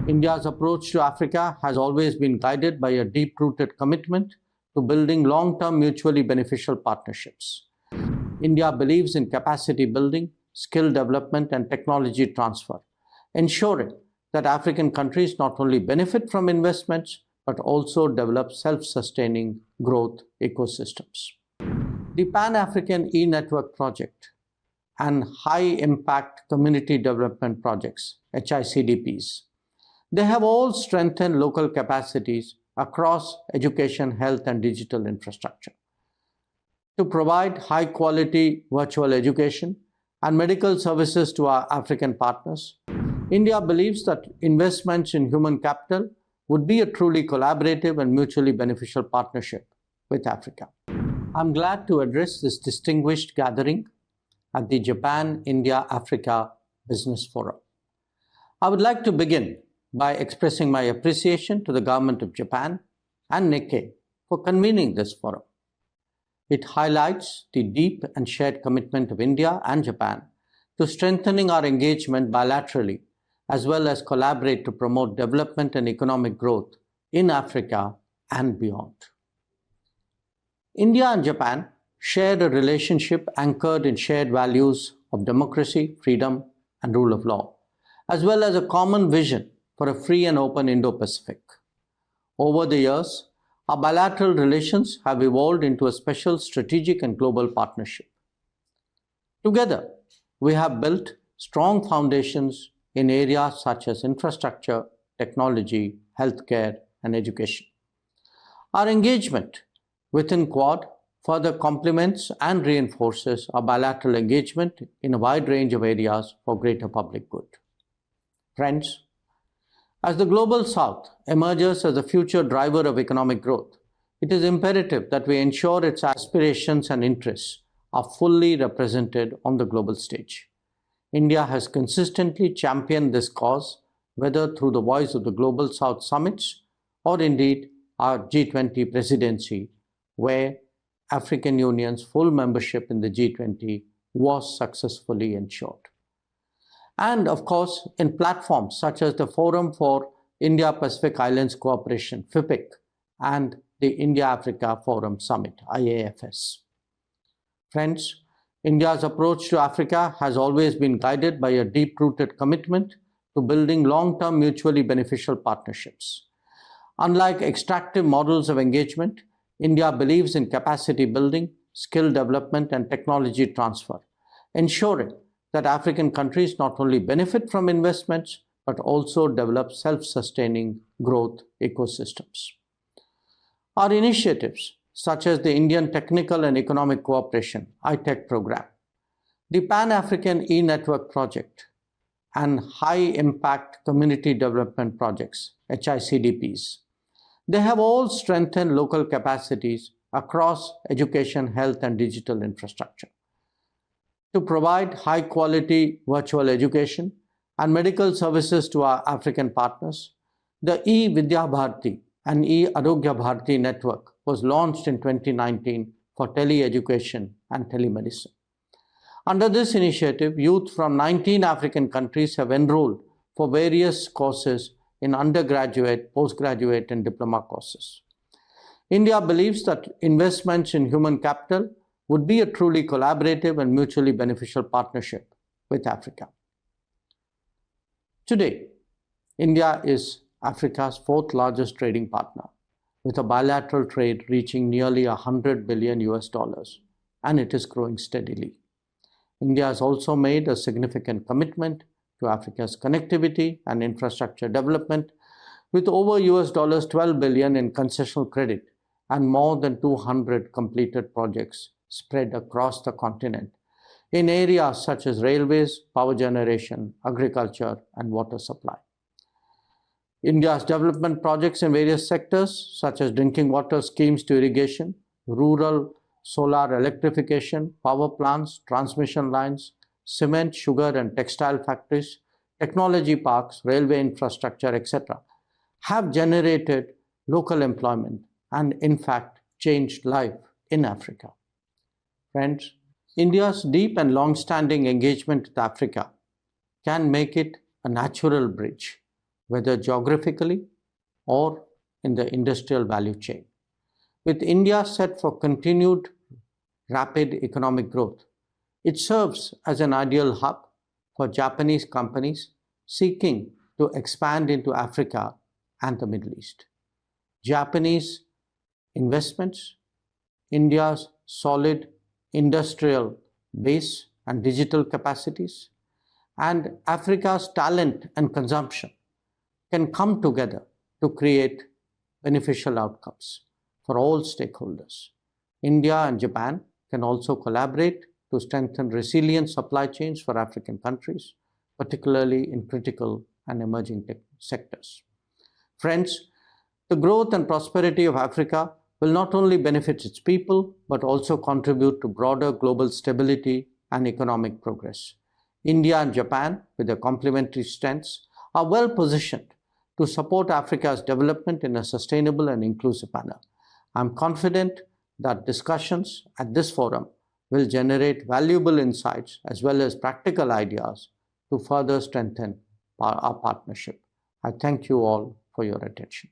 India's approach to Africa has always been guided by a deep-rooted commitment to building long-term mutually beneficial partnerships. India believes in capacity building, skill development, and technology transfer, ensuring that African countries not only benefit from investments but also develop self-sustaining growth ecosystems. The Pan-African E-Network project and high-impact community development projects, HICDPs, they have all strengthened local capacities across education, health, and digital infrastructure. To provide high-quality virtual education and medical services to our African partners, India believes that investments in human capital would be a truly collaborative and mutually beneficial partnership with Africa. I'm glad to address this distinguished gathering at the Japan-India-Africa Business Forum. I would like to begin by expressing my appreciation to the government of Japan and Nikkei for convening this forum. It highlights the deep and shared commitment of India and Japan to strengthening our engagement bilaterally, as well as collaborate to promote development and economic growth in Africa and beyond. India and Japan share a relationship anchored in shared values of democracy, freedom, and rule of law, as well as a common vision for a free and open Indo-Pacific. Over the years, our bilateral relations have evolved into a special strategic and global partnership. Together, we have built strong foundations in areas such as infrastructure, technology, healthcare, and education. Our engagement within Quad further complements and reinforces our bilateral engagement in a wide range of areas for greater public good. Friends, as the Global South emerges as the future driver of economic growth, it is imperative that we ensure its aspirations and interests are fully represented on the global stage. India has consistently championed this cause, whether through the voice of the Global South summits or indeed our G20 presidency, where African Union's full membership in the G20 was successfully ensured. And of course, in platforms such as the Forum for India-Pacific Islands Cooperation, FIPIC, and the India-Africa Forum Summit, IAFS. Friends, India's approach to Africa has always been guided by a deep-rooted commitment to building long-term mutually beneficial partnerships. Unlike extractive models of engagement, India believes in capacity building, skill development, and technology transfer, ensuring that African countries not only benefit from investments, but also develop self-sustaining growth ecosystems. Our initiatives, such as the Indian Technical and Economic Cooperation (ITEC) program, the Pan-African E-Network project, and high-impact community development projects, HICDPs, they have all strengthened local capacities across education, health, and digital infrastructure. To provide high-quality virtual education and medical services to our African partners, the E-Vidya Bharati and E-Arogya Bharati network was launched in 2019 for tele-education and telemedicine. Under this initiative, youth from 19 African countries have enrolled for various courses in undergraduate, postgraduate, and diploma courses. India believes that investments in human capital would be a truly collaborative and mutually beneficial partnership with Africa. Today, India is Africa's fourth largest trading partner, with a bilateral trade reaching nearly $100 billion, and it is growing steadily. India has also made a significant commitment to Africa's connectivity and infrastructure development, with over $12 billion in concessional credit and more than 200 completed projects spread across the continent in areas such as railways, power generation, agriculture, and water supply. India's development projects in various sectors, such as drinking water schemes to irrigation, rural solar electrification, power plants, transmission lines, cement, sugar, and textile factories, technology parks, railway infrastructure, etc., have generated local employment and, in fact, changed life in Africa. Friends, India's deep and long-standing engagement with Africa can make it a natural bridge whether geographically or in the industrial value chain. With India set for continued rapid economic growth, it serves as an ideal hub for Japanese companies seeking to expand into Africa and the Middle East. Japanese investments, India's solid industrial base and digital capacities, and Africa's talent and consumption can come together to create beneficial outcomes for all stakeholders. India and Japan can also collaborate to strengthen resilient supply chains for African countries, particularly in critical and emerging sectors. Friends, the growth and prosperity of Africa will not only benefit its people, but also contribute to broader global stability and economic progress. India and Japan, with their complementary strengths, are well positioned to support Africa's development in a sustainable and inclusive manner. I'm confident that discussions at this forum will generate valuable insights as well as practical ideas to further strengthen our partnership. I thank you all for your attention.